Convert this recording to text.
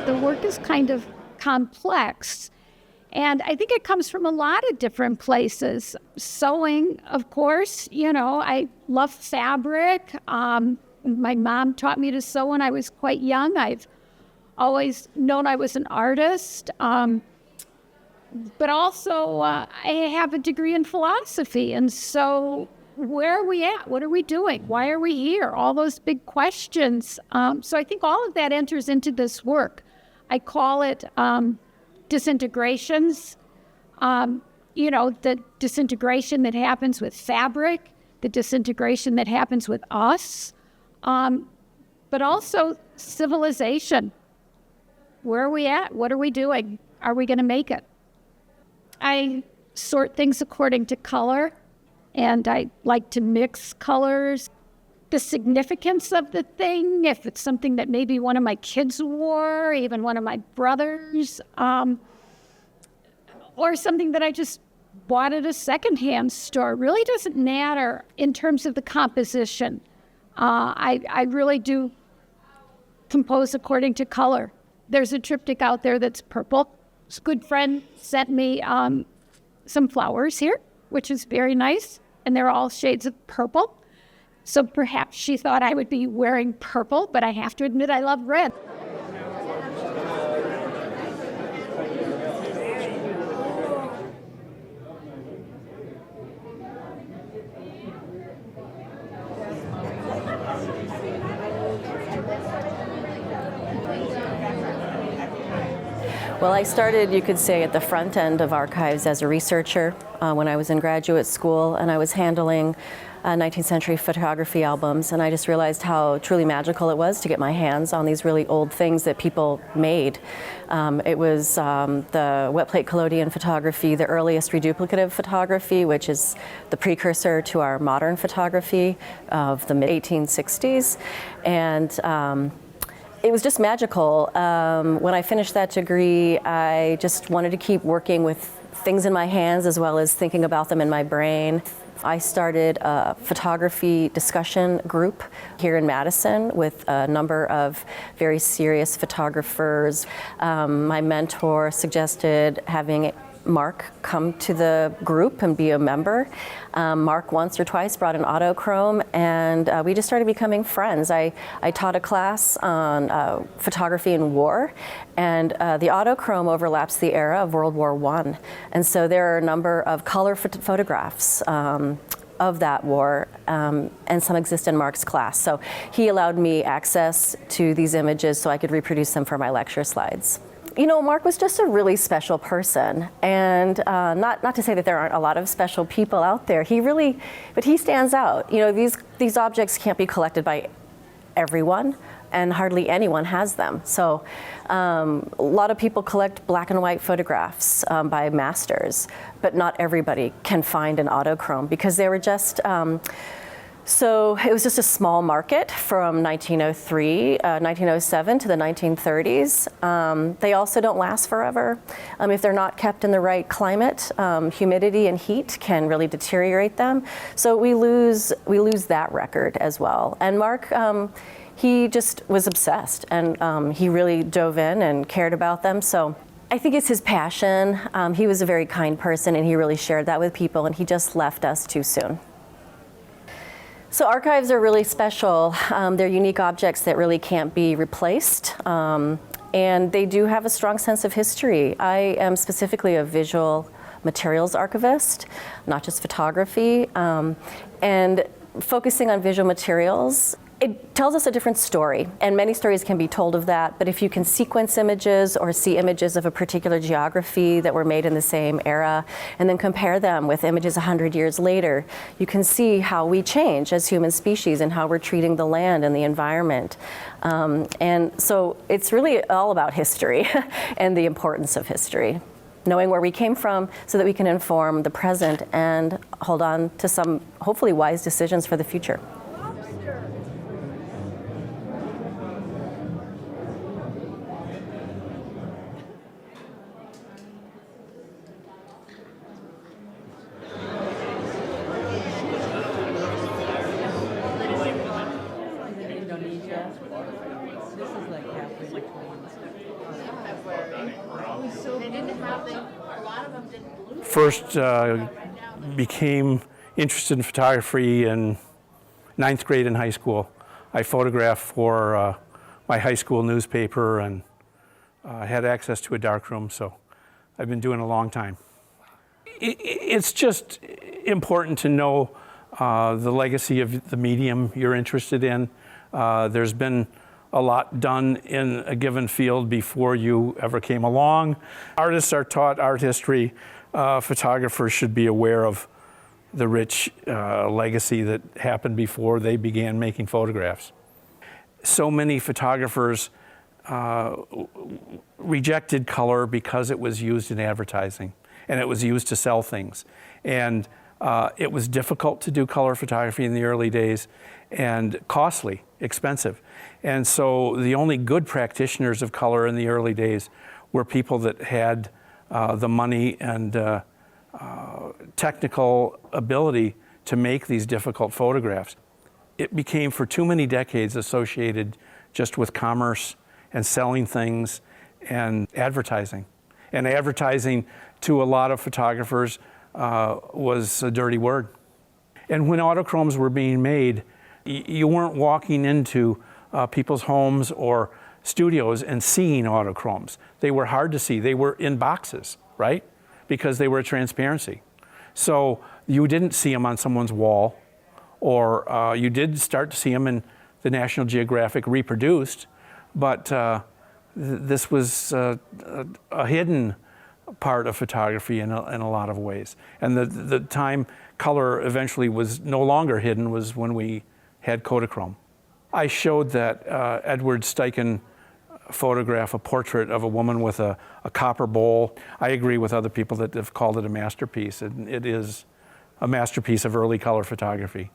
the work is kind of complex. And I think it comes from a lot of different places. Sewing, of course, I love fabric. My mom taught me to sew when I was quite young. I've always known I was an artist. But also, I have a degree in philosophy. And so where are we at? What are we doing? Why are we here? All those big questions. So I think all of that enters into this work. I call it disintegrations. The disintegration that happens with fabric, the disintegration that happens with us, but also civilization. Where are we at? What are we doing? Are we going to make it? I sort things according to color, and I like to mix colors. The significance of the thing, if it's something that maybe one of my kids wore, even one of my brothers, or something that I just bought at a secondhand store, really doesn't matter in terms of the composition. I really do compose according to color. There's a triptych out there that's purple. A good friend sent me some flowers here, which is very nice, and they're all shades of purple. So perhaps she thought I would be wearing purple, but I have to admit I love red. Well, I started, you could say, at the front end of archives as a researcher when I was in graduate school, and I was handling 19th century photography albums, and I just realized how truly magical it was to get my hands on these really old things that people made. It was the wet plate collodion photography, the earliest reduplicative photography, which is the precursor to our modern photography of the mid-1860s. And it was just magical. When I finished that degree, I just wanted to keep working with things in my hands as well as thinking about them in my brain. I started a photography discussion group here in Madison with a number of very serious photographers. My mentor suggested having Mark come to the group and be a member. Mark once or twice brought an autochrome, and we just started becoming friends. I taught a class on photography in war, and the autochrome overlaps the era of World War I. And so there are a number of color photographs of that war, and some exist in Mark's class. So he allowed me access to these images so I could reproduce them for my lecture slides. You know, Mark was just a really special person, and not to say that there aren't a lot of special people out there. But he stands out. You know, these objects can't be collected by everyone, and hardly anyone has them. So a lot of people collect black and white photographs by masters, but not everybody can find an autochrome because they were just, so it was just a small market from 1907 to the 1930s. They also don't last forever. If they're not kept in the right climate, humidity and heat can really deteriorate them. So we lose that record as well. And Mark, he just was obsessed, and he really dove in and cared about them. So I think it's his passion. He was a very kind person, and he really shared that with people, and he just left us too soon. So archives are really special. They're unique objects that really can't be replaced, and they do have a strong sense of history. I am specifically a visual materials archivist, not just photography, and focusing on visual materials, it tells us a different story, and many stories can be told of that, but if you can sequence images or see images of a particular geography that were made in the same era, and then compare them with images 100 years later, you can see how we change as human species and how we're treating the land and the environment. And so it's really all about history and the importance of history. Knowing where we came from so that we can inform the present and hold on to some hopefully wise decisions for the future. First became interested in photography in 9th grade in high school. I photographed for my high school newspaper and had access to a darkroom, so I've been doing it a long time. It's just important to know the legacy of the medium you're interested in. There's been a lot done in a given field before you ever came along. Artists are taught art history. Photographers should be aware of the rich legacy that happened before they began making photographs. So many photographers rejected color because it was used in advertising and it was used to sell things. And it was difficult to do color photography in the early days and costly, expensive. And so the only good practitioners of color in the early days were people that had the money and technical ability to make these difficult photographs. It became for too many decades associated just with commerce and selling things and advertising. And advertising to a lot of photographers was a dirty word. And when autochromes were being made, you weren't walking into people's homes or studios and seeing autochromes. They were hard to see. They were in boxes, right? Because they were transparency. So you didn't see them on someone's wall, or you did start to see them in the National Geographic reproduced, but this was a hidden part of photography in a lot of ways. And the time color eventually was no longer hidden was when we had Kodachrome. I showed that Edward Steichen photograph, a portrait of a woman with a copper bowl. I agree with other people that have called it a masterpiece, and it is a masterpiece of early color photography.